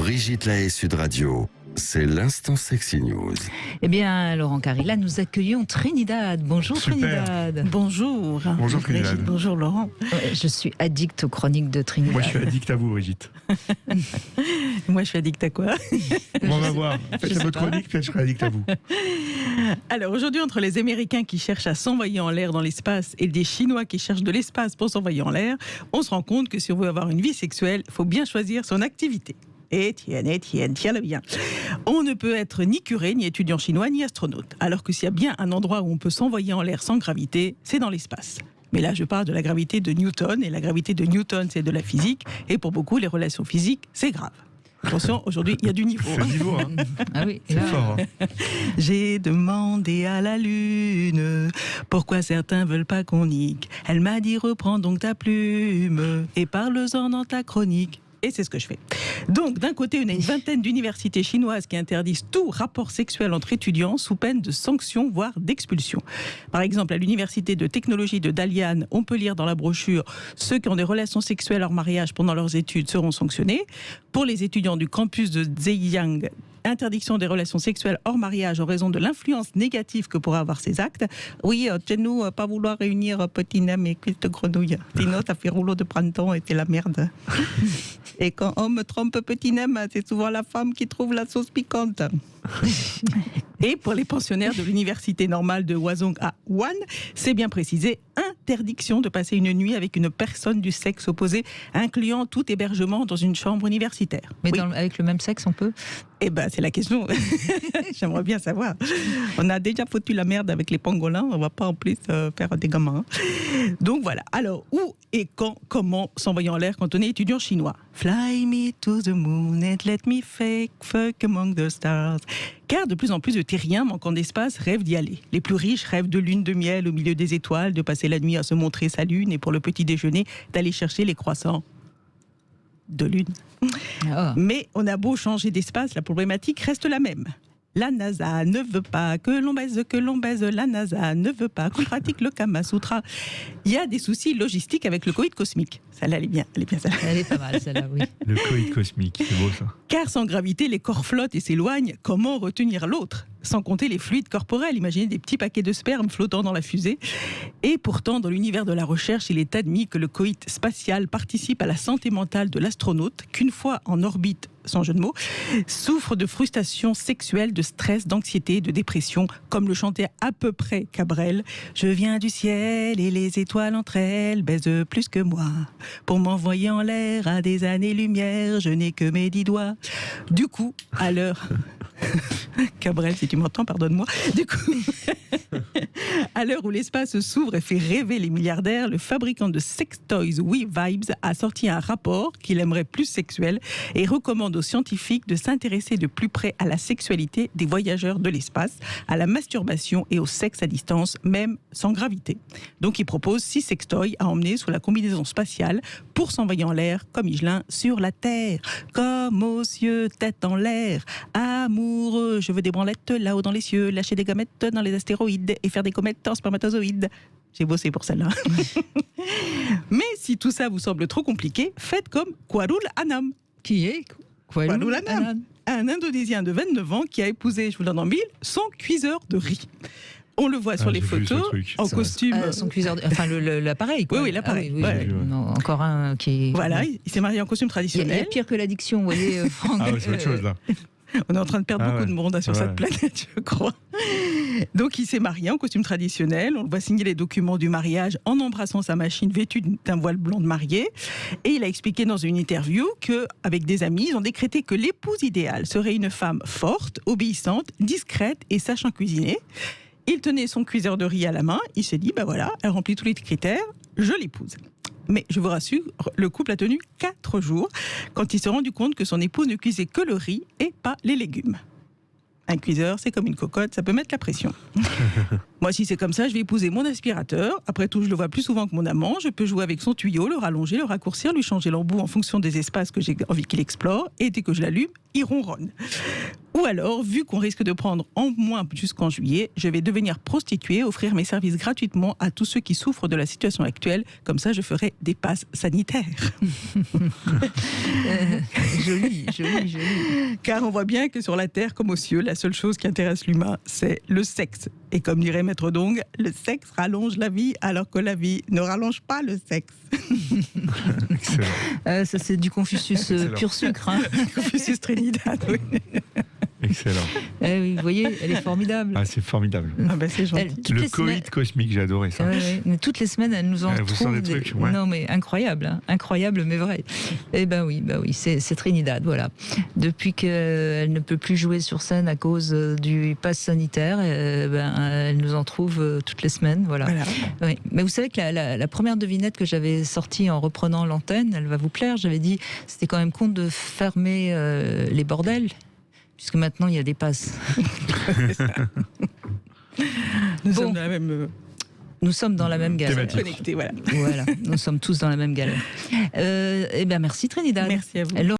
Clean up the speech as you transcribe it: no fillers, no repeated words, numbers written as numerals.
Brigitte Lahaie, Sud Radio. C'est l'instant Sexy News. Eh bien, Laurent Carilla, nous accueillons Trinidad. Bonjour. Super. Trinidad. Bonjour. Bonjour Trinidad. Bonjour Laurent. Je suis addict aux chroniques de Trinidad. Moi je suis addict à vous Brigitte. Moi je suis addict à quoi? On va voir. Faites votre chronique, peut-être je serai addict à vous. Alors aujourd'hui, entre les Américains qui cherchent à s'envoyer en l'air dans l'espace et des Chinois qui cherchent de l'espace pour s'envoyer en l'air, on se rend compte que si on veut avoir une vie sexuelle, il faut bien choisir son activité. Étienne, tiens-le bien. On ne peut être ni curé, ni étudiant chinois, ni astronaute. Alors que s'il y a bien un endroit où on peut s'envoyer en l'air sans gravité, c'est dans l'espace. Mais là, je parle de la gravité de Newton, et la gravité de Newton, c'est de la physique, et pour beaucoup, les relations physiques, c'est grave. Attention, aujourd'hui, il y a du niveau. C'est le niveau, hein. Ah oui, C'est fort. Hein. J'ai demandé à la lune pourquoi certains veulent pas qu'on nique. Elle m'a dit reprends donc ta plume et parle-en dans ta chronique. Et c'est ce que je fais. Donc, d'un côté, on a une vingtaine d'universités chinoises qui interdisent tout rapport sexuel entre étudiants sous peine de sanctions, voire d'expulsion. Par exemple, à l'université de technologie de Dalian, on peut lire dans la brochure « Ceux qui ont des relations sexuelles hors mariage pendant leurs études seront sanctionnés ». Pour les étudiants du campus de Zhejiang, interdiction des relations sexuelles hors mariage en raison de l'influence négative que pourraient avoir ces actes. Oui, chez nous, pas vouloir réunir petit nem et cuisse de grenouille. Sinon, ça fait rouleau de printemps et c'est la merde. Et quand on me trompe petit nem, c'est souvent la femme qui trouve la sauce piquante. Et pour les pensionnaires de l'université normale de Hwazong à Wuhan, c'est bien précisé, interdiction de passer une nuit avec une personne du sexe opposé, incluant tout hébergement dans une chambre universitaire. Mais Oui. avec le même sexe, on peut? Eh ben, c'est la question. J'aimerais bien savoir. On a déjà foutu la merde avec les pangolins, on va pas en plus faire des gamins. Donc voilà. Alors, où et quand, comment s'envoyer en l'air quand on est étudiant chinois? Fly me to the moon and let me fuck among the stars. Car de plus en plus de terriens manquant d'espace rêvent d'y aller. Les plus riches rêvent de lune de miel au milieu des étoiles, de passer la nuit à se montrer sa lune et pour le petit déjeuner, d'aller chercher les croissants de lune. Oh. Mais on a beau changer d'espace, la problématique reste la même. La NASA ne veut pas que l'on baise, la NASA ne veut pas qu'on pratique le Kama Sutra. Il y a des soucis logistiques avec le Covid cosmique. Celle-là, elle est bien celle-là. Elle est pas mal, celle-là, oui. Le Covid cosmique, c'est beau ça. Car sans gravité, les corps flottent et s'éloignent. Comment retenir l'autre ? Sans compter les fluides corporels. Imaginez des petits paquets de sperme flottant dans la fusée. Et pourtant, dans l'univers de la recherche, il est admis que le coït spatial participe à la santé mentale de l'astronaute, qu'une fois en orbite, sans jeu de mots, souffre de frustration sexuelle, de stress, d'anxiété, de dépression, comme le chantait à peu près Cabrel. Je viens du ciel et les étoiles entre elles baisent plus que moi. Pour m'envoyer en l'air à des années-lumière, je n'ai que mes 10 doigts. Du coup, à l'heure... Cabrel, si tu m'entends, pardonne-moi. Du coup, à l'heure où l'espace s'ouvre et fait rêver les milliardaires, le fabricant de sex toys WeVibes a sorti un rapport qu'il aimerait plus sexuel et recommande aux scientifiques de s'intéresser de plus près à la sexualité des voyageurs de l'espace, à la masturbation et au sexe à distance, même sans gravité. Donc il propose 6 sextoys à emmener sous la combinaison spatiale pour s'envoyer en l'air comme Michelin sur la Terre, comme aux cieux, tête en l'air, amoureux, je veux des branlettes là-haut dans les cieux, lâcher des gamètes dans les astéroïdes et faire des comètes en spermatozoïdes. J'ai bossé pour celle-là. Mais si tout ça vous semble trop compliqué, faites comme Khairul Anam. Qui est Khairul Anam, un Indonésien de 29 ans qui a épousé, je vous le donne en mille, son cuiseur de riz. On le voit sur les j'ai vu ce photos, truc. en costume. son cuiseur, enfin l'appareil, quoi. Oui, l'appareil. Ah oui, Ouais. non, encore un qui est... Voilà, il s'est marié en costume Il y a traditionnel. pire que l'addiction, vous voyez, Franck. Ah ouais, c'est autre chose là. On est en train de perdre beaucoup de monde sur Ouais. cette planète, je crois. Donc, il s'est marié en costume traditionnel. On le voit signer les documents du mariage en embrassant sa machine vêtue d'un voile blanc de mariée. Et il a expliqué dans une interview qu'avec des amis, ils ont décrété que l'épouse idéale serait une femme forte, obéissante, discrète et sachant cuisiner. Il tenait son cuiseur de riz à la main. Il s'est dit, ben voilà, elle remplit tous les critères, je l'épouse. Mais je vous rassure, le couple a tenu 4 jours quand il s'est rendu compte que son épouse ne cuisait que le riz et pas les légumes. Un cuiseur, c'est comme une cocotte, ça peut mettre la pression. Moi, si c'est comme ça, je vais épouser mon aspirateur. Après tout, je le vois plus souvent que mon amant. Je peux jouer avec son tuyau, le rallonger, le raccourcir, lui changer l'embout en fonction des espaces que j'ai envie qu'il explore. Et dès que je l'allume, il ronronne. Ou alors, vu qu'on risque de prendre en moins jusqu'en juillet, je vais devenir prostituée, offrir mes services gratuitement à tous ceux qui souffrent de la situation actuelle. Comme ça, je ferai des passes sanitaires. Joli. Car on voit bien que sur la terre comme aux cieux, la seule chose qui intéresse l'humain, c'est le sexe. Et comme dirait Maître Dong, le sexe rallonge la vie alors que la vie ne rallonge pas le sexe. Excellent. Ça, c'est du Confucius pur sucre. Hein. Confucius Trinidad, oui. Excellent. Oui, vous voyez, elle est formidable. Ah, c'est formidable. Ah ben c'est gentil. Toutes Le les coït semaines- cosmique, j'ai adoré ça. Mais toutes les semaines, elle nous en Vous trouve sentez des trucs, ouais. Non, mais incroyable, hein. Incroyable, mais vrai. Eh ben oui, c'est Trinidad, voilà. Depuis qu'elle ne peut plus jouer sur scène à cause du pass sanitaire, elle nous en trouve toutes les semaines, voilà. Oui. Mais vous savez que la première devinette que j'avais sortie en reprenant l'antenne, elle va vous plaire. J'avais dit, c'était quand même con de fermer les bordels. Puisque maintenant, il y a des passes. Nous sommes dans la même Nous sommes dans la même galère. Thématique. connectés, voilà. Voilà, nous sommes tous dans la même galère. Eh bien, merci Trinidad. Merci à vous.